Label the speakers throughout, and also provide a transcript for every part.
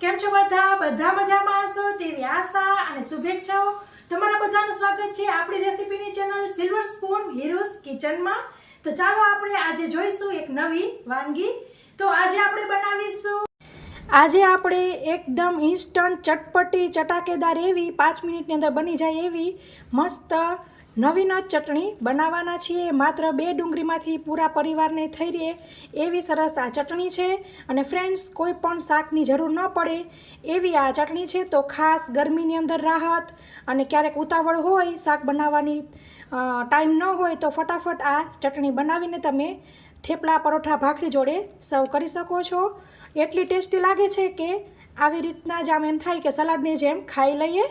Speaker 1: કેમ છો બધા મજામાં હશો તેવી આશા અને શુભેચ્છાઓ। તમારા બધાનું સ્વાગત છે આપણી રેસીપીની ચેનલ સિલ્વર સ્પૂન હીરોઝ કિચનમાં। તો ચાલો આપણે આજે જોઈશું એક નવી વાનગી। તો આજે આપણે બનાવીશું એકદમ ઇન્સ્ટન્ટ ચટપટી ચટાકેદાર એવી 5 મિનિટની અંદર બની જાય એવી મસ્ત નવીન ચટણી બનાવવાના છીએ। માત્ર 2 ડુંગળીમાંથી પૂરા પરિવારને થઈ રહે એવી સરસ આ ચટણી છે। અને ફ્રેન્ડ્સ, કોઈ પણ શાકની જરૂર ન પડે એવી આ ચટણી છે। તો ખાસ ગરમીની અંદર રાહત અને ક્યારેક ઉતાવળ હોય શાક બનાવવાની ટાઈમ ન હોય તો ફટાફટ આ ચટણી બનાવીને તમે થેપલા પરોઠા ભાખરી જોડે સર્વ કરી શકો છો। એટલી ટેસ્ટી લાગે છે કે આવી રીતના જ આમ એમ થાય કે સલાડની જેમ ખાઈ લઈએ।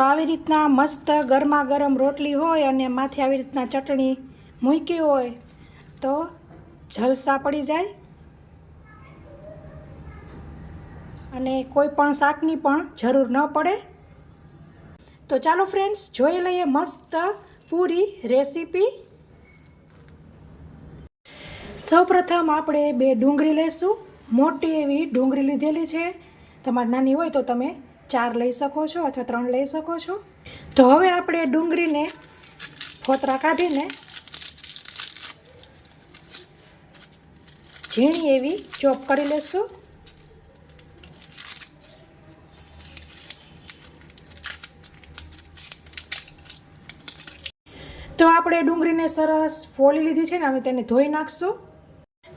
Speaker 1: આવી રીતના મસ્ત ગરમા ગરમ રોટલી હોય અને માથે આવી રીતના ચટણી મૂકી હોય તો જલસા પડી જાય અને કોઈ પણ શાકની પણ જરૂર ન પડે। તો ચાલો ફ્રેન્ડ્સ, જોઈ લઈએ મસ્ત પૂરી રેસીપી। સૌપ્રથમ આપણે 2 ડુંગળી લઈશું। મોટી એવી ડુંગળી લીધેલી છે। તમારે નાની હોય તો તમે 4 લઈ શકો છો અથવા 3 લઈ શકો છો। તો હવે આપણે ડુંગળીને ફોતરા કાઢીને ઝીણી એવી ચોપ કરી લઈશું। તો આપણે ડુંગળીને સરસ ફોલી લીધી છે ને, હવે તેને ધોઈ નાખશું।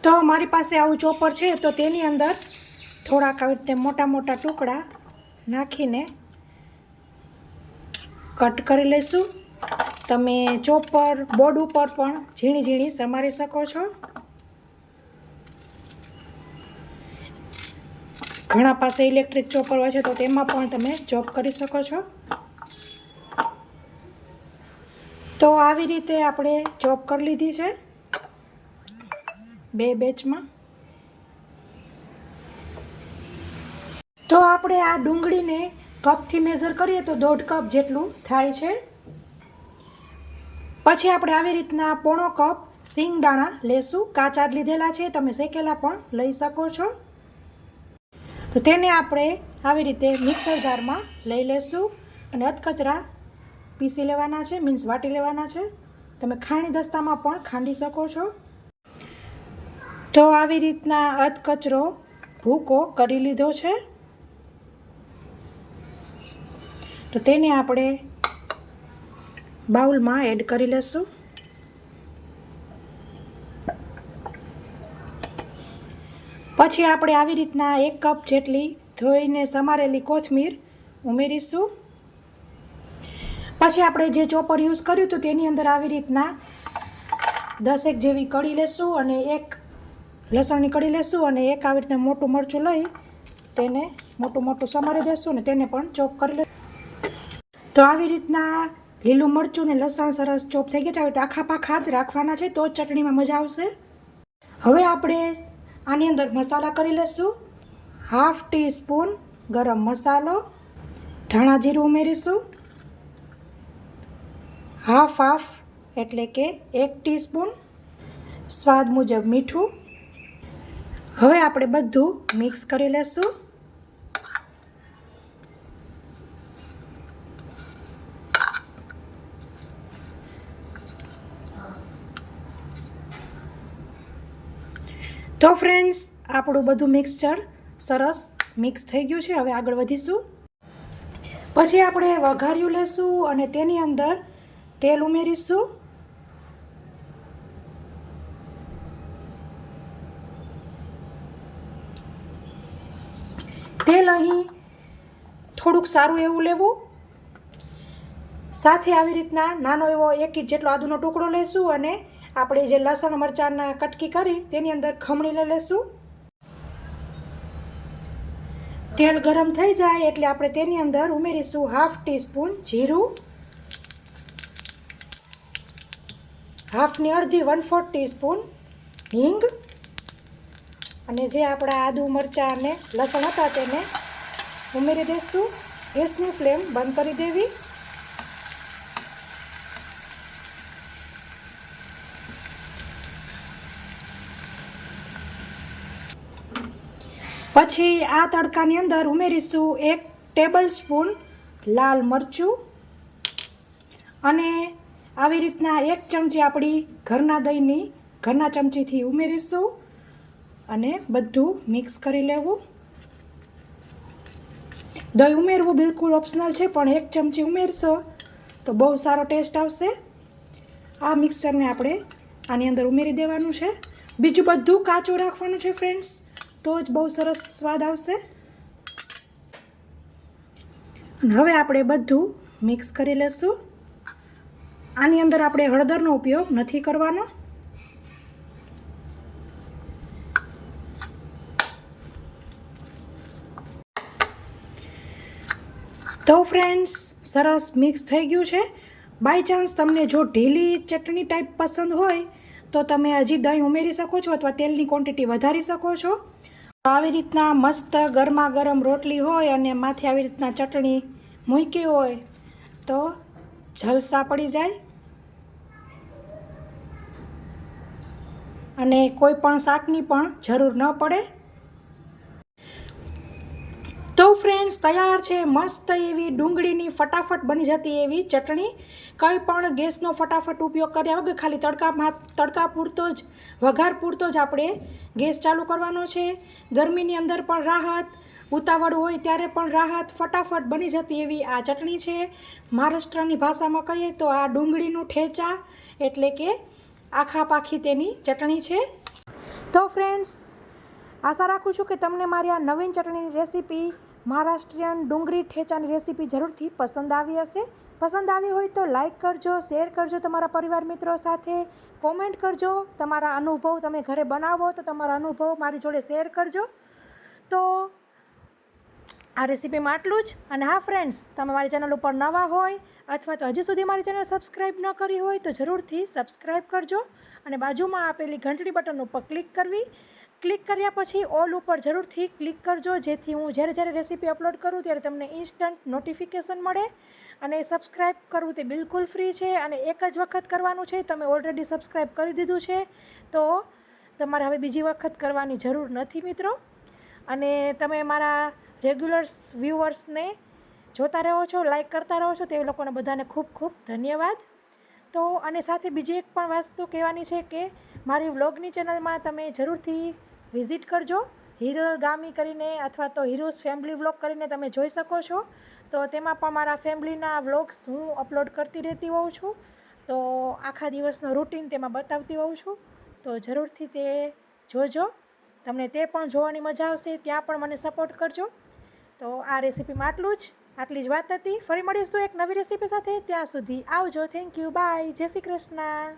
Speaker 1: તો મારી પાસે આવું ચોપર છે તો તેની અંદર થોડાક આવી રીતે મોટા મોટા ટુકડા નાખીને કટ કરી લઈશું। તમે ચોપર બોર્ડ ઉપર પણ ઝીણી ઝીણી સમારી શકો છો। ઘણા પાસે ઇલેક્ટ્રિક ચોપર હોય છે તો તેમાં પણ તમે ચોપ કરી શકો છો। તો આવી રીતે આપણે ચોપ કરી લીધી છે 2 બેચમાં। તો આપણે આ ડુંગળીને કપથી મેઝર કરીએ તો 1.5 કપ જેટલું થાય છે। પછી આપણે આવી રીતના 1/4 કપ સિંગદાણા લેશું। કાચા જ લીધેલા છે, તમે શેકેલા પણ લઈ શકો છો। તો તેને આપણે આવી રીતે મિક્સર જારમાં લઈ લેશું અને અધકચરા પીસી લેવાના છે, મીન્સ વાટી લેવાના છે। તમે ખાંડી દસ્તામાં પણ ખાંડી શકો છો। તો આવી રીતના અધકચરો ભૂકો કરી લીધો છે। તો તેને આપણે બાઉલમાં એડ કરી લેશું। પછી આપણે આવી રીતના 1 કપ જેટલી ધોઈને સમારેલી કોથમીર ઉમેરીશું। પછી આપણે જે ચોપર યુઝ કર્યું હતું તેની અંદર આવી રીતના 10 જેવી કળી લેશું અને 1 લસણની કળી લેશું અને 1 આવી રીતના મોટું મરચું લઈ તેને મોટું સમારી દેશું અને તેને પણ ચોપ કરી લેશું। તો આવી રીતના લીલું મરચું ને લસણ સરસ ચોપ થઈ ગયા છે, તો આખા પાખા જ રાખવાના છે તો જ ચટણીમાં મજા આવશે। હવે આપણે આની અંદર મસાલા કરી લેશું। 1/2 ટીસ્પૂન ગરમ મસાલો, ધાણા જીરું ઉમેરીશું। હાફ એટલે કે 1 ટીસ્પૂન, સ્વાદ મુજબ મીઠું। હવે આપણે બધું મિક્સ કરી લેશું। તો ફ્રેન્ડ્સ, આપણું બધું મિક્સચર સરસ મિક્સ થઈ ગયું છે। હવે આગળ વધીશું। પછી આપણે વઘાર્યું લેશું અને તેની અંદર તેલ ઉમેરીશું। તેલ અહીં થોડુંક સારું એવું લેવું। સાથે આવી રીતના નાનો એવો 1 ઇંચ જેટલો આદુનો ટુકડો લેશું અને આપણે જે લસણ મરચાંના કટકી કરી તેની અંદર ખમણી લઈ લેશું। તેલ ગરમ થઈ જાય એટલે આપણે તેની અંદર ઉમેરીશું 1/2 ટીસ્પૂન જીરું, 1/4 ટીસ્પૂન હિંગ અને જે આપણા આદુ મરચાં અને લસણ હતા તેને ઉમેરી દઈશું। ગેસની ફ્લેમ બંધ કરી દેવી। પછી આ તડકાની અંદર ઉમેરીશું 1 ટેબલ સ્પૂન લાલ મરચું અને આવી રીતના 1 ચમચી આપણી ઘરના દહીંની ઘરના ચમચીથી ઉમેરીશું અને બધું મિક્સ કરી લેવું. દહીં ઉમેરવું બિલકુલ ઓપ્શનલ છે, પણ 1 ચમચી ઉમેરશો તો બહુ સારો ટેસ્ટ આવશે. આ મિક્સચરને આપણે આની અંદર ઉમેરી દેવાનું છે. બીજું બધું કાચું રાખવાનું છે ફ્રેન્ડ્સ, તો જ બહુ સરસ સ્વાદ આવશે. હવે આપણે બધું મિક્સ કરી લેશું. આની અંદર આપણે હળદરનો ઉપયોગ નથી કરવાનો. તો ફ્રેન્ડ્સ સરસ મિક્સ થઈ ગયું છે. બાય ચાન્સ તમને જો ઢીલી ચટણી ટાઈપ પસંદ હોય તો તમે હજી દહીં ઉમેરી શકો છો અથવા તેલની ક્વોન્ટિટી વધારી શકો છો. આવી રીતના મસ્ત ગરમા ગરમ રોટલી હોય અને માથે આવી રીતના ચટણી મૂકી હોય તો જલસા પડી જાય અને કોઈ પણ શાકની પણ જરૂર ન પડે. તો ફ્રેન્ડ્સ તૈયાર છે મસ્ત એવી ડુંગળીની ફટાફટ બની જતી એવી ચટણી. કંઈ પણ ગેસનો ફટાફટ ઉપયોગ કર્યા વગર ખાલી તડકા પૂરતો જ વઘાર પૂરતો જ આપણે ગેસ ચાલુ કરવાનો છે. ગરમીની અંદર પણ રાહત, ઉતાવળ હોય ત્યારે પણ રાહત, ફટાફટ બની જતી એવી આ ચટણી છે. મહારાષ્ટ્રની ભાષામાં કહીએ તો આ ડુંગળીનું ઠેચા એટલે કે આખા પાખી તેની ચટણી છે. તો ફ્રેન્ડ્સ આશા રાખું છું કે તમને મારી આ નવીન ચટણીની રેસીપી મહારાષ્ટ્રીયન ડુંગળી ઠેચાની રેસીપી જરૂરથી પસંદ આવી હશે. પસંદ આવી હોય તો લાઈક કરજો, શેર કરજો તમારા પરિવાર મિત્રો સાથે, કોમેન્ટ કરજો તમારા અનુભવ, તમે ઘરે બનાવો તો તમારા અનુભવ મારી જોડે શેર કરજો. તો આ રેસીપીમાં આટલું જ. અને હા ફ્રેન્ડ્સ, તમે મારી ચેનલ ઉપર નવા હોય અથવા તો હજી સુધી મારી ચેનલ સબસ્ક્રાઈબ ન કરી હોય તો જરૂરથી સબસ્ક્રાઈબ કરજો અને બાજુમાં આપેલી ઘંટડી બટન ઉપર ક્લિક કર્યા પછી ઓલ ઉપર જરૂરથી ક્લિક કરજો, જેથી હું જ્યારે રેસીપી અપલોડ કરું ત્યારે તમને ઇન્સ્ટન્ટ નોટિફિકેશન મળે. અને સબસ્ક્રાઈબ કરવું તે બિલકુલ ફ્રી છે અને એક જ વખત કરવાનું છે. તમે ઓલરેડી સબસ્ક્રાઈબ કરી દીધું છે તો તમારે હવે બીજી વખત કરવાની જરૂર નથી મિત્રો. અને તમે મારા રેગ્યુલર વ્યૂઅર્સને જોતા રહો છો, લાઈક કરતા રહો છો, તે લોકોને બધાને ખૂબ ખૂબ ધન્યવાદ. તો અને સાથે બીજી એક પણ વસ્તુ કહેવાની છે કે મારી વ્લોગની ચેનલમાં તમે જરૂરથી વિઝિટ કરજો. હિરલ ગામી કરીને અથવા તો હિરોઝ ફેમિલી વ્લોગ કરીને તમે જોઈ શકો છો. તો તેમાં પણ મારા ફેમિલીના વ્લોગ્સ હું અપલોડ કરતી રહેતી હોઉં છું. તો આખા દિવસનો રૂટીન તેમાં બતાવતી હોઉં છું. તો જરૂરથી તે જોજો, તમને તે પણ જોવાની મજા આવશે. ત્યાં પણ મને સપોર્ટ કરજો. તો આ રેસીપીમાં આટલી જ વાત હતી. ફરી મળીશું એક નવી રેસીપી સાથે. ત્યાં સુધી આવજો. થેન્ક યુ, બાય, જય શ્રી કૃષ્ણ.